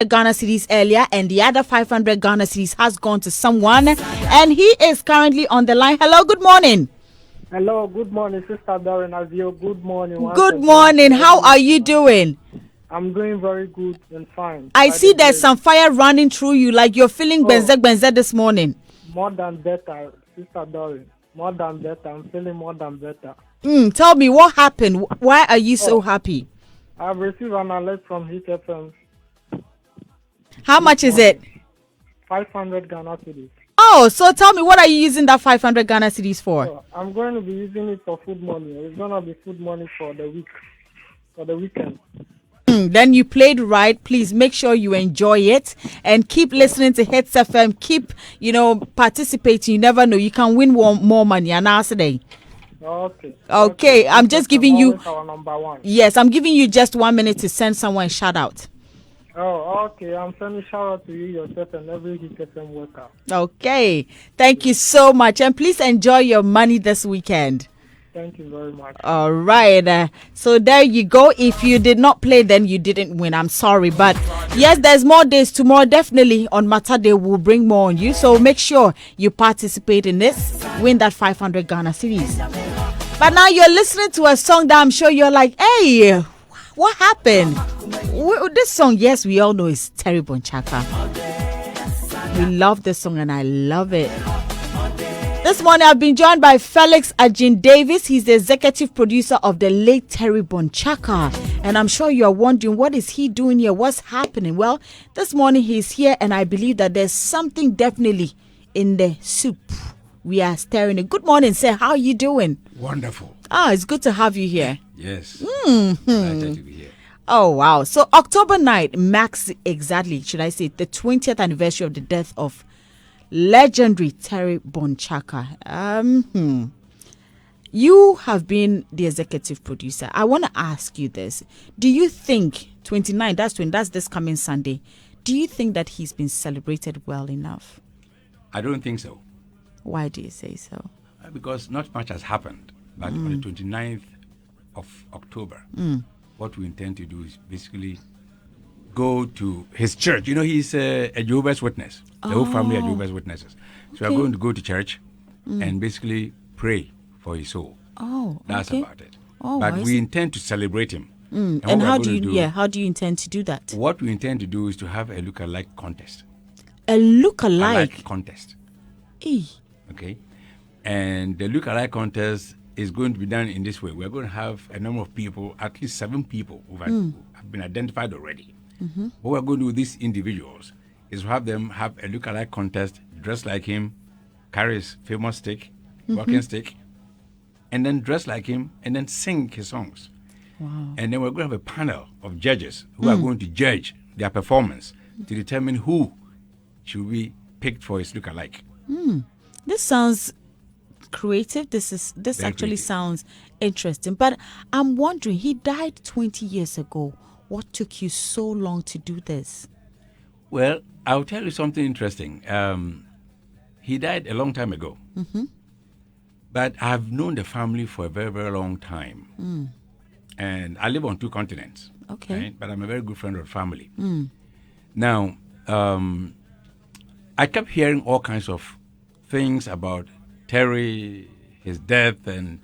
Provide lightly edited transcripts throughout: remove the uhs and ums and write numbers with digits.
Ghana cedis earlier, and the other 500 Ghana cedis has gone to someone, and he is currently on the line. Hello, good morning. Hello, good morning, Sister Darren Azio. Good morning. Good morning. How are you doing? I'm doing very good and fine. I see there's some fire running through you, like you're feeling benze this morning. More than better, Sister Darren. More than better. I'm feeling more than better. Tell me what happened. Why are you so happy? I've received an alert from Hit FM. How much is it? 500 Ghana cedis. Oh, so tell me, what are you using that 500 Ghana cedis for? So I'm going to be using it for food money. It's going to be food money for the weekend. Then you played right. Please make sure you enjoy it and keep listening to Hits FM. Keep, participating. You never know. You can win more money. And today. Okay. I'm just giving you. Our number one. Yes, I'm giving you just 1 minute to send someone a shout out. Oh, okay. I'm sending a shout out to you yourself and every Hit FM worker. Okay. Thank you so much. And please enjoy your money this weekend. Thank you very much. All right. So there you go. If you did not play, then you didn't win. I'm sorry. But yes, there's more days. Tomorrow, definitely on Matter Day, we'll bring more on you. So make sure you participate in this. Win that 500 Ghana cedis. But now you're listening to a song that I'm sure you're like, hey, what happened? This song, yes, we all know is Terry Bonchaka. We love this song and I love it. This morning, I've been joined by Felix Ajin Davis. He's the executive producer of the late Terry Bonchaka. And I'm sure you're wondering, what is he doing here? What's happening? Well, this morning he's here, and I believe that there's something definitely in the soup. We are stirring it. Good morning, sir. How are you doing? Wonderful. It's good to have you here. Yes. Delighted to be here. Oh, wow. So October 9th marks exactly, should I say, the 20th anniversary of the death of legendary Terry Bonchaka. You have been the executive producer. I want to ask you this. Do you think 29, that's this coming Sunday, do you think that he's been celebrated well enough? I don't think so. Why do you say so? Because not much has happened. But on the 29th of October, what we intend to do is basically go to his church. He's a Jehovah's Witness. The whole family are Jehovah's Witnesses. So we're going to go to church and basically pray for his soul. That's about it. But we intend to celebrate him. And how do you intend to do that? What we intend to do is to have a look-alike contest. A look-alike? Contest. Okay. And the look-alike contest is going to be done in this way. We're going to have a number of people, at least 7 people who have been identified already. What we're going to do with these individuals is to have them have a look-alike contest, dress like him, carry his famous stick, walking stick, and then dress like him, and then sing his songs. Wow. And then we're going to have a panel of judges who are going to judge their performance to determine who should be picked for his look-alike. This sounds creative. This actually creative. Sounds interesting. But I'm wondering, he died 20 years ago. What took you so long to do this? Well, I'll tell you something interesting. He died a long time ago. But I've known the family for a very, very long time. And I live on 2 continents. Okay. Right? But I'm a very good friend of the family. Now, I kept hearing all kinds of things about Terry, his death, and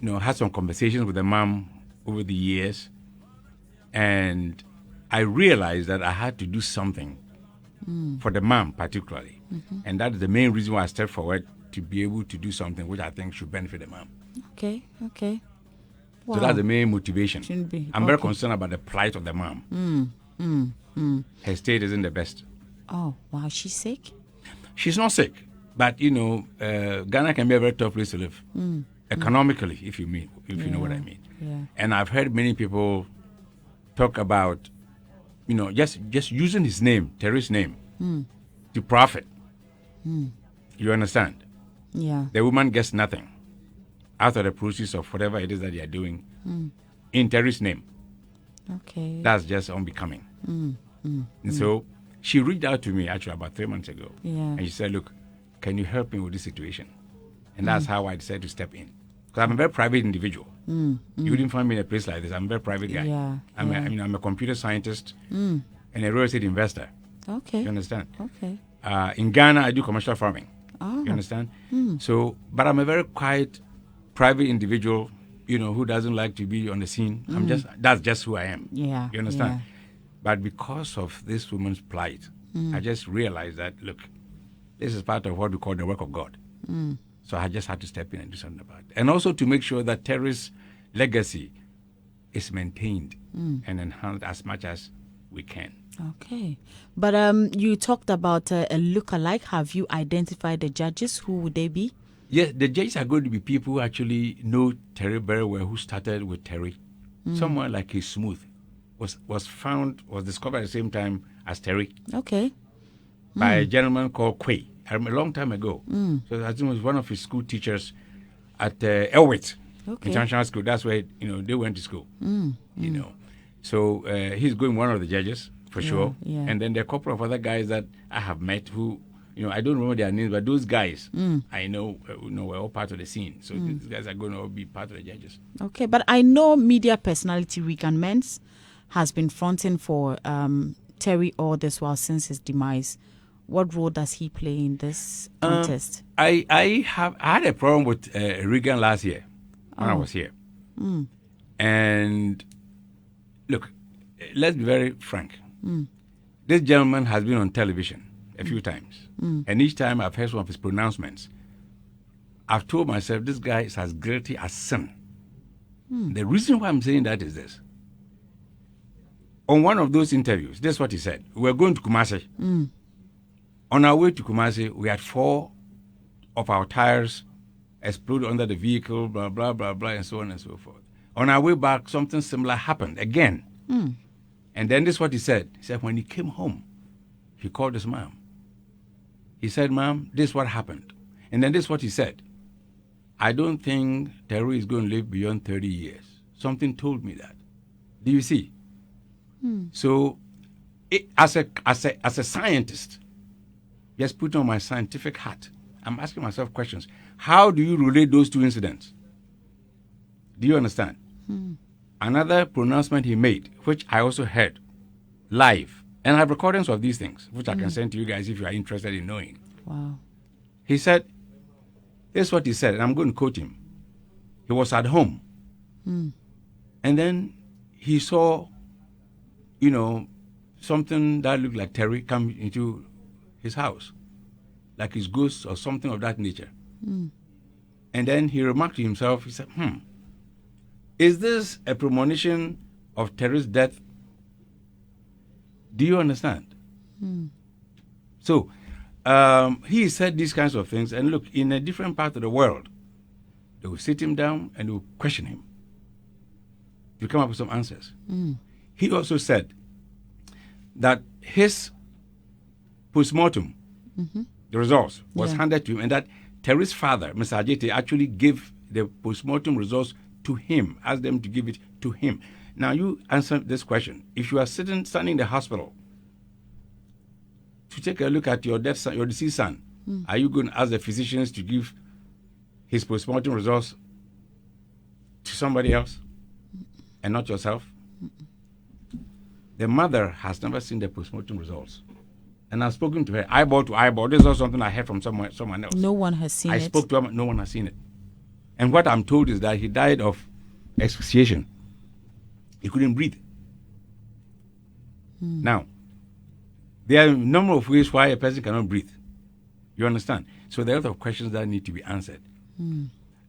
had some conversations with the mom over the years. And I realized that I had to do something for the mom particularly. And that is the main reason why I stepped forward to be able to do something which I think should benefit the mom. Okay. Wow. So that's the main motivation. I'm very concerned about the plight of the mom. Her state isn't the best. Oh, wow. She's sick? She's not sick. But, Ghana can be a very tough place to live. Economically, if you know what I mean. Yeah. And I've heard many people talk about, just using his name, Terry's name, to profit. You understand? Yeah. The woman gets nothing out of the proceeds of whatever it is that they are doing in Terry's name. Okay. That's just unbecoming. And so she reached out to me actually about 3 months ago. Yeah. And she said, look, can you help me with this situation? And that's how I decided to step in. Because I'm a very private individual. You wouldn't find me in a place like this. I'm a very private guy. Yeah. I'm a computer scientist. and a real estate investor. Okay. You understand? Okay. In Ghana, I do commercial farming. Oh. You understand? So, but I'm a very quiet, private individual, who doesn't like to be on the scene. That's just who I am. Yeah. You understand? Yeah. But because of this woman's plight, I just realized that, look, this is part of what we call the work of God. So I just had to step in and do something about it. And also to make sure that Terry's legacy is maintained and enhanced as much as we can. Okay. But you talked about a look-alike. Have you identified the judges? Who would they be? Yes, the judges are going to be people who actually know Terry very well, who started with Terry. Someone like his Smooth was discovered at the same time as Terry Okay. by a gentleman called Quay a long time ago. So I think it was one of his school teachers at Elwit International School. That's where they went to school. So he's going one of the judges for sure. Yeah. And then there are a couple of other guys that I have met who I don't remember their names, but those guys I know were all part of the scene. So these guys are going to all be part of the judges. Okay, but I know media personality Regan Mens has been fronting for Terry all this while since his demise. What role does he play in this contest? I had a problem with Regan last year when I was here. And look, let's be very frank. This gentleman has been on television a few times. And each time I've heard some of his pronouncements, I've told myself this guy is as guilty as sin. The reason why I'm saying that is this. On one of those interviews, this is what he said. We're going to Kumasi. On our way to Kumasi, we had 4 of our tires explode under the vehicle, blah, blah, blah, blah, and so on and so forth. On our way back, something similar happened again. And then this is what he said. He said when he came home, he called his mom. He said, Mom, this is what happened. And then this is what he said. I don't think Terry is going to live beyond 30 years. Something told me that. Do you see? So as a scientist, just put on my scientific hat, I'm asking myself questions. How do you relate those two incidents? Do you understand? Another pronouncement he made, which I also heard live, and I have recordings of these things, which I can send to you guys if you are interested in knowing. Wow. He said, this is what he said, and I'm going to quote him. He was at home, and then he saw, something that looked like Terry come into his house, like his ghost or something of that nature. And then he remarked to himself, he said, is this a premonition of Terry's death? Do you understand? So he said these kinds of things, and look, in a different part of the world, they will sit him down and they will question him to come up with some answers. He also said that his postmortem, the results, was handed to him, and that Terry's father, Mr. Ajete, actually gave the postmortem results to him, asked them to give it to him. Now, you answer this question. If you are standing in the hospital to take a look at your deceased son, are you going to ask the physicians to give his postmortem results to somebody else and not yourself? The mother has never seen the postmortem results. And I've spoken to her eyeball to eyeball. This is not something I heard from someone else. No one has seen it. I spoke to him, no one has seen it. And what I'm told is that he died of asphyxiation. He couldn't breathe. Now, there are a number of ways why a person cannot breathe. You understand? So there are a lot of questions that need to be answered.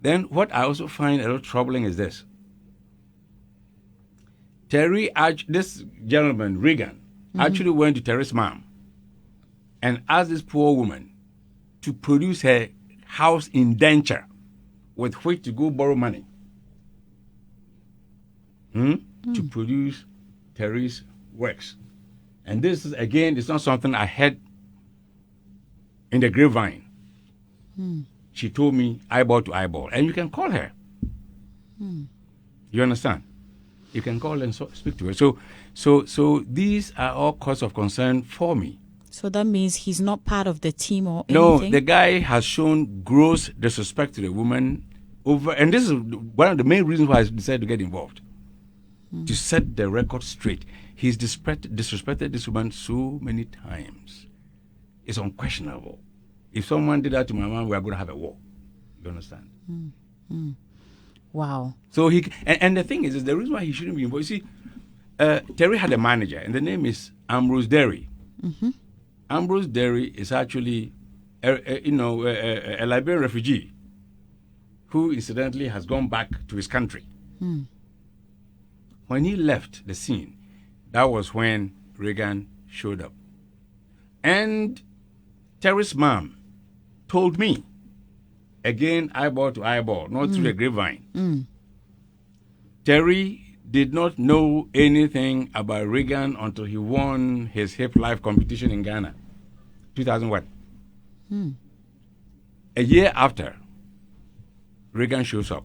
Then what I also find a little troubling is this. This gentleman, Regan, actually went to Terry's mom and asked this poor woman to produce her house indenture with which to go borrow money to produce Terry's works. And this is, again, it's not something I heard in the grapevine. She told me eyeball to eyeball. And you can call her. You understand? You can call and speak to her. So these are all cause of concern for me. So that means he's not part of the team or No, anything? the guy has shown gross disrespect to the woman and this is one of the main reasons why I decided to get involved. to set the record straight. He's disrespected this woman so many times. It's unquestionable. If someone did that to my mom, we are going to have a war. You understand? Wow. So and the thing is the reason why he shouldn't be involved. You see, Terry had a manager, and the name is Ambrose Derry. Ambrose Derry is actually, a Liberian refugee who incidentally has gone back to his country. When he left the scene, that was when Reagan showed up. And Terry's mom told me, again, eyeball to eyeball, not through the grapevine. Terry did not know anything about Reagan until he won his hip life competition in Ghana, 2001. A year after, Reagan shows up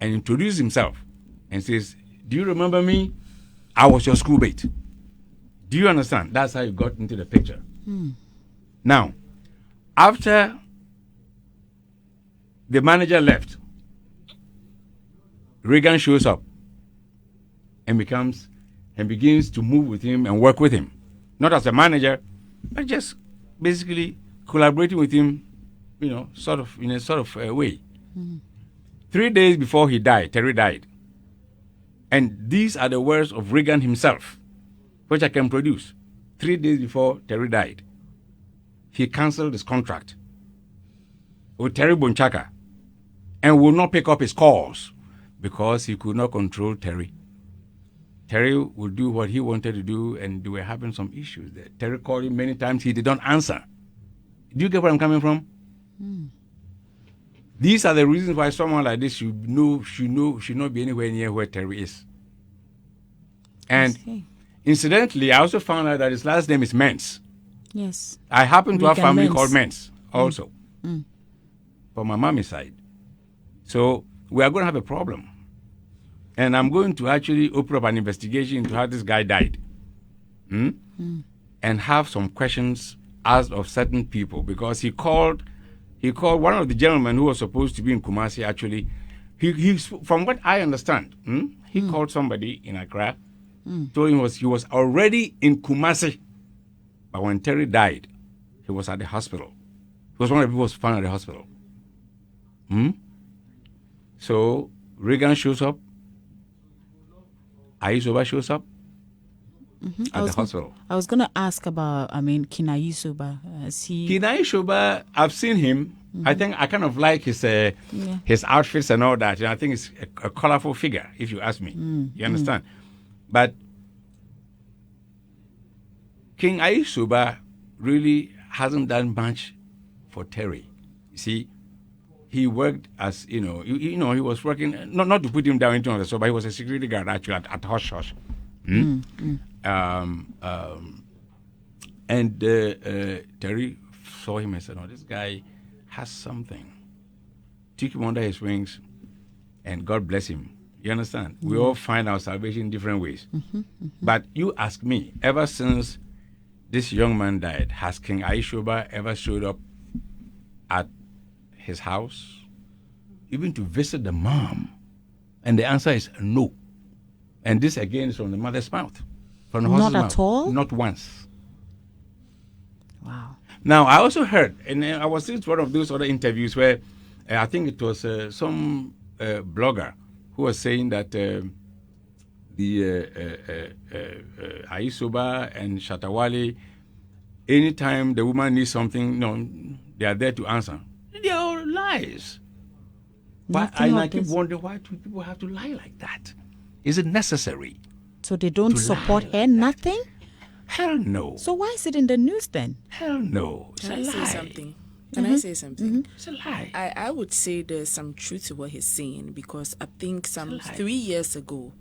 and introduces himself and says, "Do you remember me? I was your schoolmate." Do you understand? That's how you got into the picture. Now, after the manager left, Reagan shows up and begins to move with him and work with him. Not as a manager, but just basically collaborating with him, in a sort of way. 3 days before he died, Terry died. And these are the words of Reagan himself, which I can produce. 3 days before Terry died, he cancelled his contract with Terry Bonchaka and would not pick up his calls because he could not control Terry. Terry would do what he wanted to do, and they were having some issues there. Terry called him many times. He did not answer. Do you get where I'm coming from? These are the reasons why someone like this should not be anywhere near where Terry is. And incidentally, I also found out that his last name is Mens. Yes. I happen to have family Mens. called Mens also, from my mommy's side. So we are going to have a problem. And I'm going to actually open up an investigation into how this guy died. And have some questions asked of certain people, because he called one of the gentlemen who was supposed to be in Kumasi. Actually, he from what I understand, he called somebody in Accra, told him he was already in Kumasi, but when Terry died, he was at the hospital. He was one of the people who was found at the hospital. So Reagan shows up. Ayisoba shows up at the hospital. I was going to ask about, King Ayisoba. King Ayisoba, I've seen him. I think I kind of like his outfits and all that. I think it's a colorful figure, if you ask me. You understand? But King Ayisoba really hasn't done much for Terry. You see, he worked as, he was working, not to put him down into the but he was a security guard actually at Hush Hush. And Terry saw him and said, "No, this guy has something." Took him under his wings, and God bless him. You understand? We all find our salvation in different ways. But you ask me, ever since this young man died, has King Ayisoba ever showed up at his house, even to visit the mom? And the answer is no. And this again is from the mother's mouth. From the horse's mouth. Not at all? Not once. Wow. Now, I also heard, and I was in one of those other interviews where I think it was some blogger who was saying that the Ayisoba and Shatawale, anytime the woman needs something, they are there to answer. They are all lies. I keep wondering, why do people have to lie like that? Is it necessary? So they don't support her, nothing? Hell no. So why is it in the news then? Hell no. It's Can a I say lie. something? Can I say something? It's a lie. I would say there's some truth to what he's saying, because I think some 3 years ago,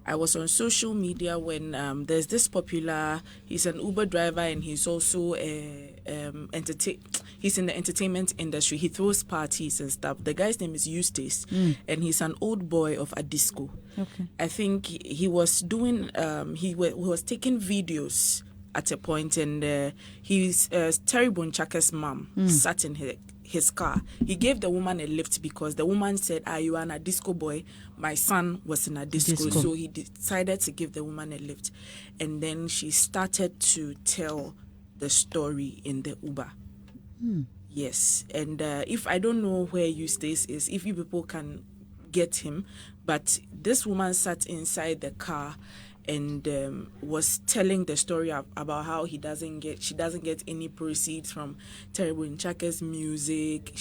I was on social media when there's this popular, he's an Uber driver and he's also he's in the entertainment industry. He throws parties and stuff. The guy's name is Eustace, and he's an old boy of a disco. Okay. I think he was doing, he was taking videos at a point, and he's Terry Bonchaka's mom sat in his car. He gave the woman a lift because the woman said, you are a disco boy. My son was in a disco. So he decided to give the woman a lift. And then she started to tell the story in the Uber. Yes. And if I don't know where Eustace is, if you people can get him, but this woman sat inside the car and was telling the story about how she doesn't get any proceeds from Terry Bonchaka's music.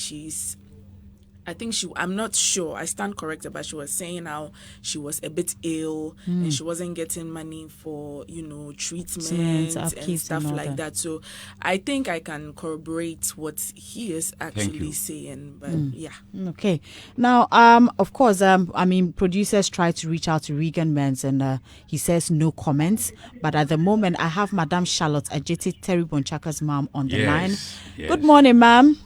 I'm not sure, I stand corrected, but she was saying how she was a bit ill and she wasn't getting money for, treatment and stuff like that. So I think I can corroborate what he is actually saying. But yeah. Okay. Now, of course, producers try to reach out to Regan Menz and he says no comments. But at the moment, I have Madame Charlotte Ajiti, Terry Bonchaka's mom, on the line. Yes. Good morning, ma'am.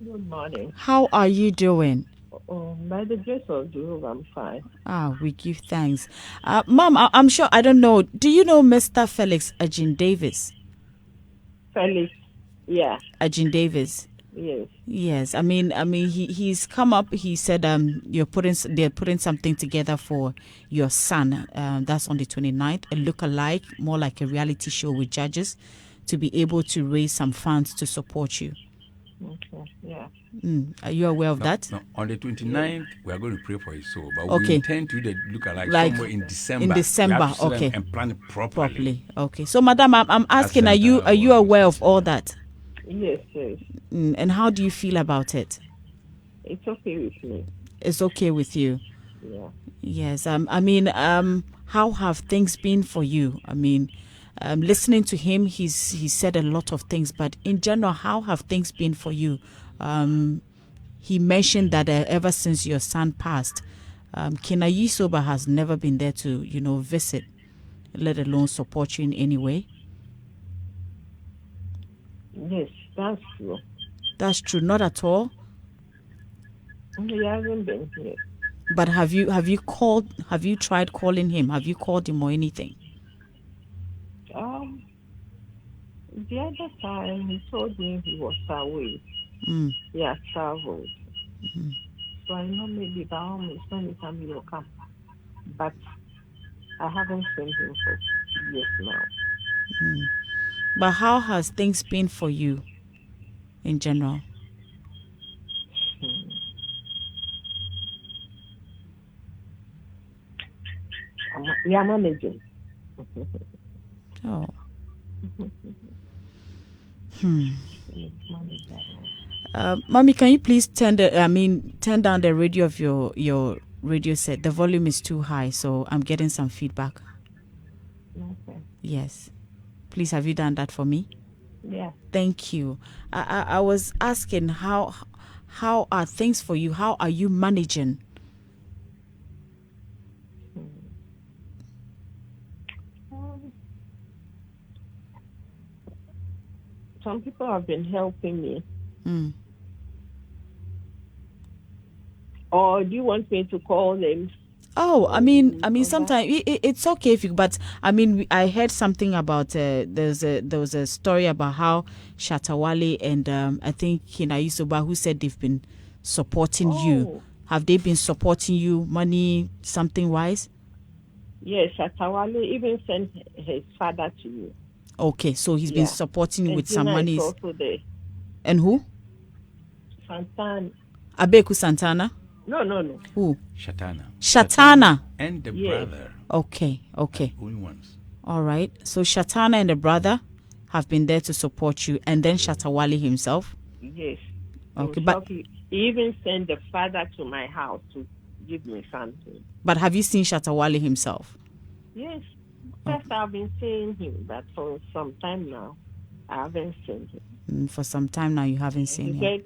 Good morning. How are you doing? By the grace of Jehovah, I'm fine. We give thanks. Mom, I'm sure, I don't know. Do you know Mr. Felix Ajin Davis? Felix, yeah. Ajin Davis. Yes. Yes, I mean, he's come up. He said, they're putting something together for your son. That's on the 29th. A look-alike, more like a reality show with judges, to be able to raise some funds to support you. Okay, yeah. Are you aware of that? No, on the 29th, we are going to pray for his soul, but Okay. we intend to look like somewhere in December. In December, we have to sit okay. and plan it properly. Okay. So, Madam, I'm asking, are you aware of all that? Yes. And how do you feel about it? It's okay with me. It's okay with you. Yeah. Yes. How have things been for you? I mean, listening to him, he said a lot of things, but in general, how have things been for you? He mentioned that ever since your son passed, Kina Yisoba has never been there to, visit, let alone support you in any way. Yes, that's true. That's true. Not at all. He hasn't been here. But have you called? Have you tried calling him? Have you called him or anything? The other time he told me he was away. He had traveled. So I know maybe by all means anytime he will come. But I haven't seen him for years now. But how has things been for you in general? We are managing. Oh. Mommy, can you please turn down the radio of your radio set? The volume is too high, so I'm getting some feedback. Okay. Yes. Please, have you done that for me? Yeah. Thank you. I was asking how are things for you? How are you managing? Some people have been helping me. Or do you want me to call them? Oh, I mean, sometimes it's okay if you. But I mean, I heard something about there was a story about how Shatawale and I think Kina Yusoba, who said they've been supporting you. Have they been supporting you, money, something wise? Yes, Shatawale even sent his father to you. Okay, so he's been supporting you with some money. Is also there. And who? Santana. Abeku Santana? No. Who? Shatana. And the brother. Okay. Only ones. All right. So Shatana and the brother have been there to support you, and then Shatawale himself? Yes. Okay, but he even sent the father to my house to give me something. But have you seen Shatawale himself? Yes. First, I've been seeing him, but for some time now, I haven't seen him. For some time now, you haven't seen him. He said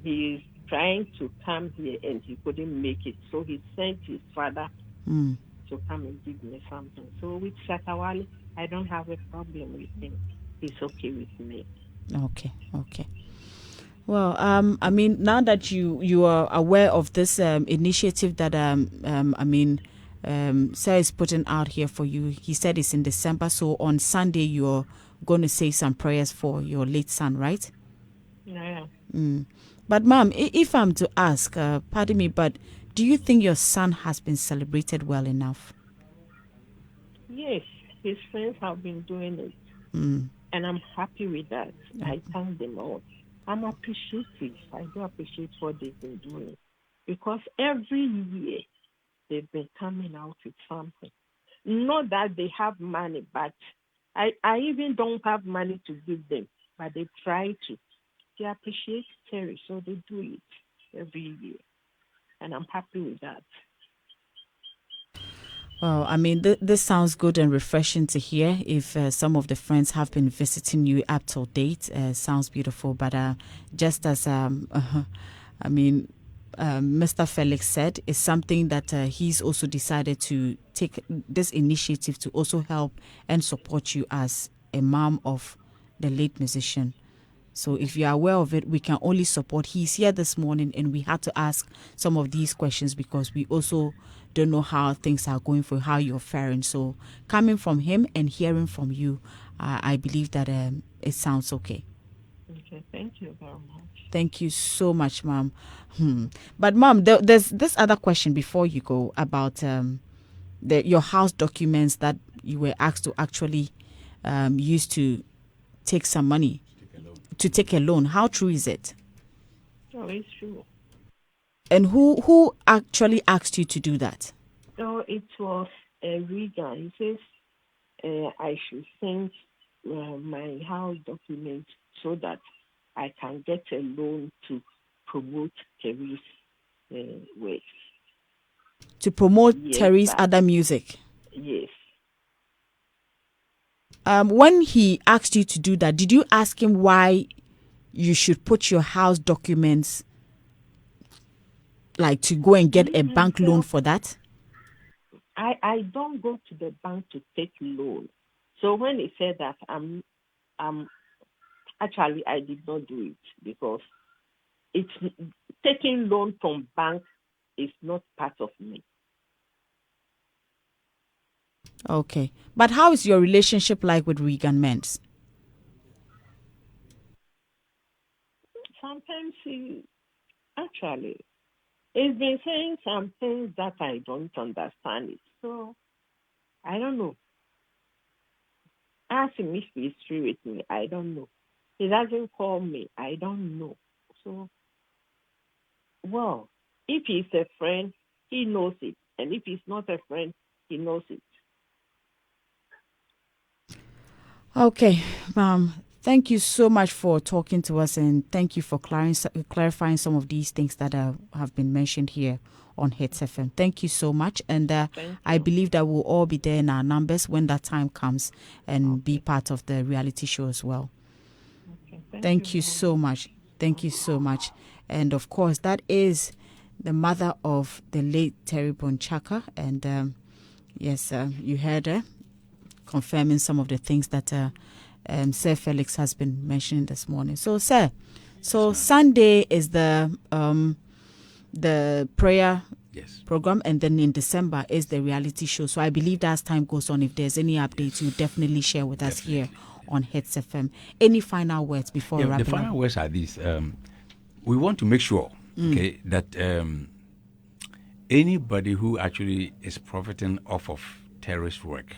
he is trying to come here and he couldn't make it, so he sent his father to come and give me something. So with Shatawale, I don't have a problem with him. He's okay with me. Okay. Well, I mean, now that you are aware of this initiative that Sir is putting out here for you, he said it's in December. So on Sunday, you're going to say some prayers for your late son, right? Yeah. But ma'am, if I'm to ask, pardon me, but do you think your son has been celebrated well enough? Yes, his friends have been doing it, and I'm happy with that. I thank them all. I'm appreciative. I do appreciate what they've been doing because every year they've been coming out with something. Not that they have money, but I even don't have money to give them, but they try to. They appreciate Terry, so they do it every year, and I'm happy with that. Well, I mean, this sounds good and refreshing to hear. If some of the friends have been visiting you up to date, sounds beautiful. But just as I mean, Mr. Felix said, it's something that he's also decided to take this initiative to also help and support you as a mom of the late musician. So if you are aware of it, we can only support. He's here this morning and we had to ask some of these questions because we also don't know how things are going for how you're faring. So coming from him and hearing from you, I believe that it sounds okay. Okay, thank you very much. Thank you so much, ma'am. But ma'am, there's this other question before you go about your house documents that you were asked to actually use to take some money. To take a loan. How true is it? Oh, it's true. And who actually asked you to do that? So it was a Regan. He says I should send my house documents so that I can get a loan to promote Terry's works. To promote Yes, Terry's other music? Yes. When he asked you to do that, did you ask him why you should put your house documents, like to go and get a bank loan for that? I don't go to the bank to take loan. So when he said that, actually I did not do it because it's taking loan from bank is not part of me. Okay. But how is your relationship like with Regan Menz? Sometimes he's been saying some things that I don't understand it. So I don't know. Ask him if he's free with me. I don't know. He doesn't call me. I don't know. So, well, if he's a friend, he knows it. And if he's not a friend, he knows it. Okay, thank you so much for talking to us and thank you for clarifying some of these things that have been mentioned here on Hits FM. Thank you so much. And I believe that we'll all be there in our numbers when that time comes and be part of the reality show as well. Okay, thank you so much. Thank you so much. And of course, that is the mother of the late Terry Bonchaka. And yes, you heard her confirming some of the things that Sir Felix has been mentioning this morning. So, sir, Sunday is the prayer program, and then in December is the reality show. So I believe that as time goes on, if there's any updates, you definitely share with us here on Hits FM. Any final words before wrapping up? The final words are these. We want to make sure, that anybody who actually is profiting off of terrorist work,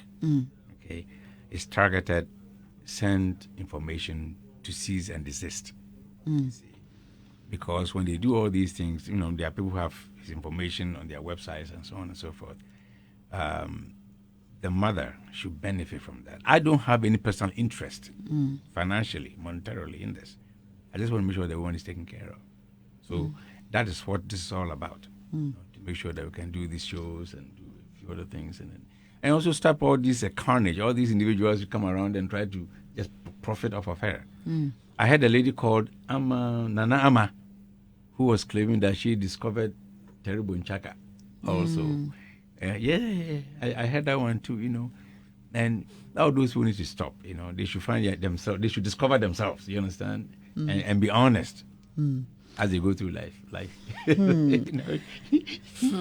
is targeted, send information to cease and desist. Because when they do all these things, there are people who have his information on their websites and so on and so forth. The mother should benefit from that. I don't have any personal interest financially, monetarily in this. I just want to make sure that everyone is taken care of. So that is what this is all about, to make sure that we can do these shows and do a few other things. And also stop all this carnage, all these individuals who come around and try to just profit off of her. I had a lady called Nana Ama, who was claiming that she discovered Terry Bonchaka also. I heard that one too, And all those who need to stop, they should find themselves, they should discover themselves, you understand? And be honest. as they go through life. You know.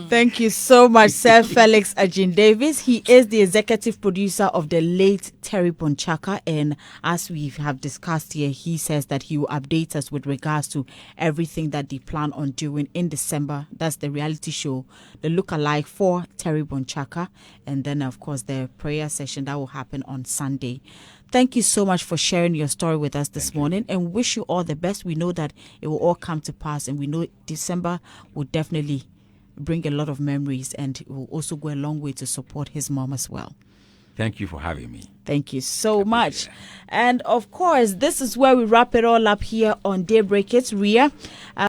Thank you so much, Sir Felix Ajin Davis. He is the executive producer of the late Terry Bonchaka. And as we have discussed here, he says that he will update us with regards to everything that they plan on doing in December. That's the reality show, the lookalike for Terry Bonchaka. And then, of course, the prayer session that will happen on Sunday. Thank you so much for sharing your story with us this morning, and wish you all the best. We know that it will all come to pass, and we know December will definitely bring a lot of memories, and it will also go a long way to support his mom as well. Thank you for having me. Thank you so much. And of course, this is where we wrap it all up here on Daybreak. It's Ria.